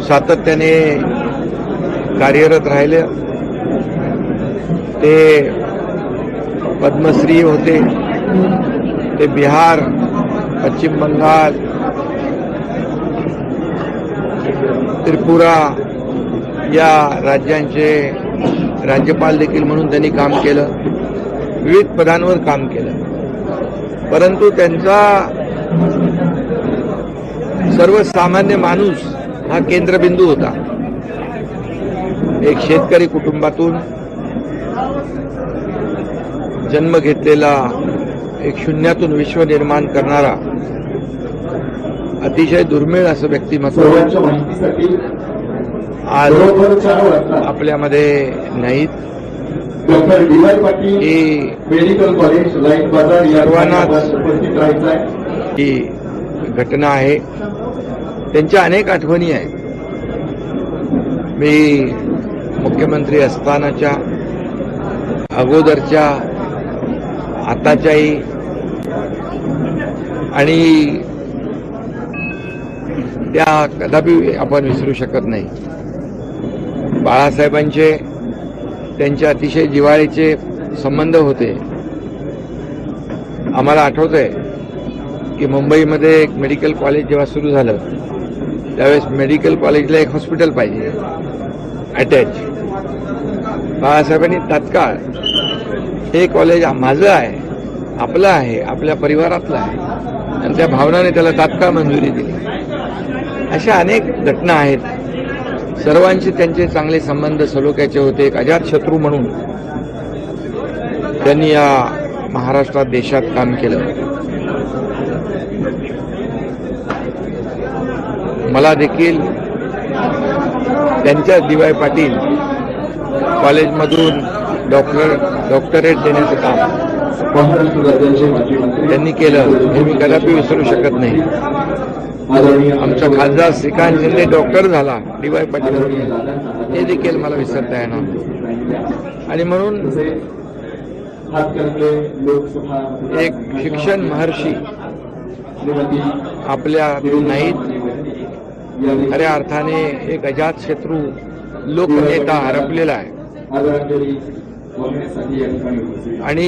सातत्याने कार्यरत राहिले। ते पद्मश्री होते, ते बिहार, पश्चिम बंगाल, त्रिपुरा या राज्यांचे राज्यपाल देखील म्हणून त्यांनी काम केलं, विविध पदांवर काम केलं। परंतु त्यांचा सर्वसामान्य माणूस हा केंद्रबिंदू होता। एक शेतकरी कुटुंबातून जन्म घेतलेला, एक शून्यातून विश्व निर्माण करणारा अतिशय दुर्मिळ असं व्यक्तिमत्व आज आपल्यामध्ये नाहीत। ही सर्वांनाच ही घटना आहे। त्यांच्या अनेक आठवणी आहेत। मी मुख्यमंत्री असतानाच्या, अगोदरच्या, आताच्याही, आणि त्या कदापि आपण विसरू शकत नाही। बाळासाहेबांचे त्यांचे अतिशय जिव्हाळ्याचे संबंध होते। आम्हाला आठवतंय की मुंबईमध्ये एक मेडिकल कॉलेज जेव्हा सुरू झालं त्यावेळेस मेडिकल कॉलेजला एक हॉस्पिटल पाहिजे अटॅच। बाळासाहेबांनी तात्काळ हे कॉलेज माझं आहे, आपलं आहे, आपल्या परिवारातलं आहे, आणि त्या भावनाने त्याला तात्काळ मंजुरी दिली। अशा अनेक घटना आहेत। सर्वांशी त्यांचे चांगले संबंध सलोख्याचे होते। एक अजातशत्रू म्हणून त्यांनी या महाराष्ट्रात, देशात काम केलं। मला देखील त्यांच्या डी.वाय. पाटील कॉलेजमधून डॉक्टरेट देण्याचं काम त्यांनी केलं, हे मी कदापि विसरू शकत नाही। आमचा खासदार श्रीकांत शिंदे डॉक्टर झाला डी.वाय. पाटील, हे देखील मला विसरता येणार नाही। आणि म्हणून एक शिक्षण महर्षी आपल्या नाहीत, खऱ्या अर्थाने एक अजातशत्रू लोकनेता हरपलेला आहे। आणि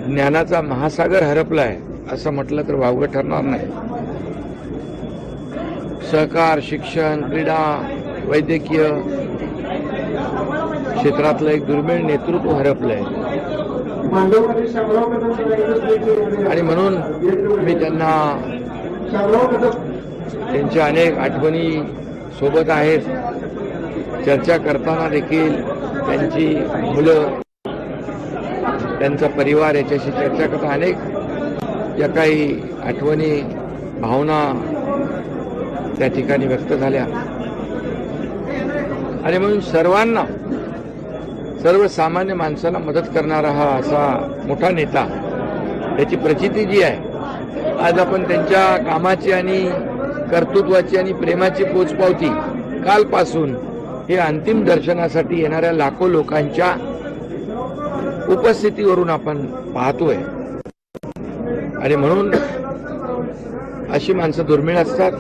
ज्ञानाचा महासागर हरपलाय असं म्हटलं तर वावगं ठरणार नाही। सहकार, शिक्षण, क्रीडा, वैद्यकीय क्षेत्रातलं एक दुर्मिळ नेतृत्व हरपलंय। आणि म्हणून मी त्यांना, त्यांच्या अनेक आठवणी सोबत आहेत। चर्चा करताना देखील त्यांची मुलं, त्यांचा परिवार याच्याशी चर्चा करता अनेक या काही आठवणी, भावना त्या ठिकाणी व्यक्त झाल्या। आणि म्हणून सर्वांना, सर्वसामान्य माणसाला मदत करणारा हा असा मोठा नेता, त्याची प्रचिती जी आहे, आज आपण त्यांच्या कामाची आणि कर्तृत्वाची आणि प्रेमाची पोचपावती कालपासून हे अंतिम दर्शनासाठी येणाऱ्या लाखो लोकांच्या उपस्थितीवरून आपण पाहतोय। आणि म्हणून अशी माणसं दुर्मिळ असतात।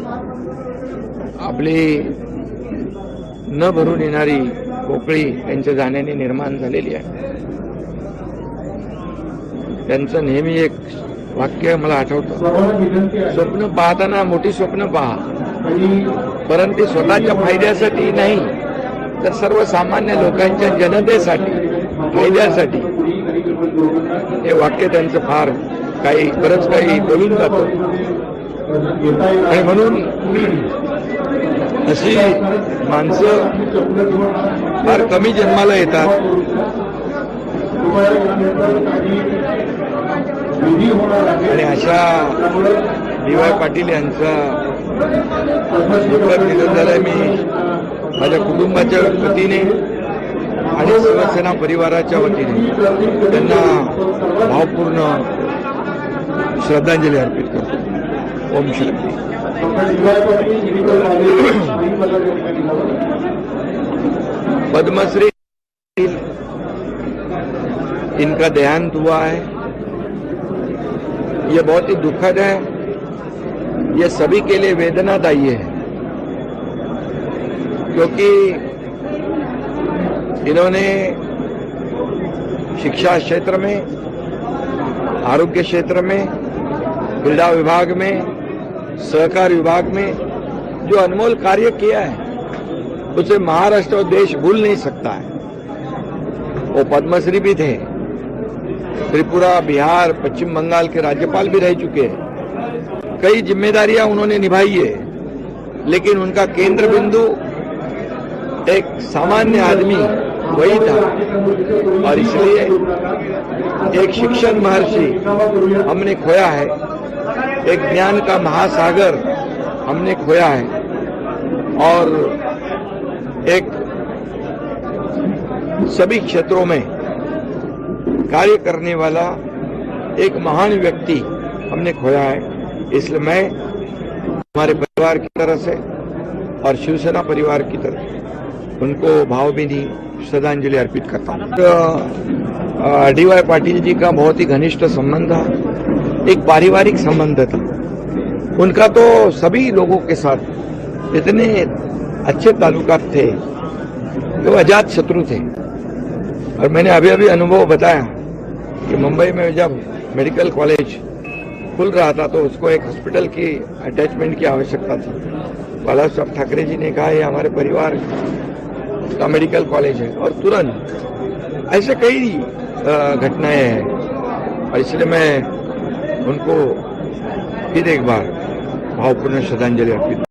आपली न भरून येणारी पोकळी त्यांच्या जाण्याने निर्माण झालेली आहे। त्यांचं नेहमी एक वाक्य मला आठवतं, स्वप्न पाहताना मोठी स्वप्न पहा, परंतु स्वतःच्या फायद्यासाठी नाही तर सर्वसामान्य लोकांच्या जनतेसाठी, फायद्यासाठी। हे वाक्य त्यांचं फार काही, बरंच काही बोलून जातं। आणि म्हणून अशी माणसं फार कमी जन्माला येतात। आणि अशा डी.वाय. पाटील यांचा दुःखद निधन झालंय। मी माझ्या कुटुंबाच्या वतीने आणि शिवसेना परिवाराच्या वतीने त्यांना भावपूर्ण श्रद्धांजली अर्पित करतो। ओम शांती। पद्मश्री, इनका देहांत हुआ है। ये बहुत ही दुखद है, ये सभी के लिए वेदनादायी है। क्योंकि इन्होंने शिक्षा क्षेत्र में, आरोग्य क्षेत्र में, क्रीड़ा विभाग में, सहकार विभाग में जो अनमोल कार्य किया है उसे महाराष्ट्र और देश भूल नहीं सकता है। वो पद्मश्री भी थे, त्रिपुरा, बिहार, पश्चिम बंगाल के राज्यपाल भी रह चुके हैं। कई जिम्मेदारियां उन्होंने निभाई है, लेकिन उनका केंद्र बिंदु एक सामान्य आदमी वही था। और इसलिए एक शिक्षण महर्षि हमने खोया है, एक ज्ञान का महासागर हमने खोया है, और एक सभी क्षेत्रों में कार्य करने वाला एक महान व्यक्ति हमने खोया है। इसलिए मैं हमारे परिवार की तरफ से और शिवसेना परिवार की तरफ से उनको भावभीनी श्रद्धांजलि अर्पित करता हूँ। डी.वाई. पाटिल जी का बहुत ही घनिष्ठ संबंध था, एक पारिवारिक संबंध था उनका। तो सभी लोगों के साथ इतने अच्छे ताल्लुकात थे कि वो अजात शत्रु थे। और मैंने अभी अभी अनुभव बताया कि मुंबई में जब मेडिकल कॉलेज खुल रहा था तो उसको एक हॉस्पिटल की अटैचमेंट की आवश्यकता थी। बालासाहेब ठाकरे जी ने कहा ये हमारे परिवार का मेडिकल कॉलेज है, और तुरंत ऐसे कई घटनाएं हैं। और इसलिए मैं उनको फिर एक बार भावपूर्ण श्रद्धांजलि अर्पित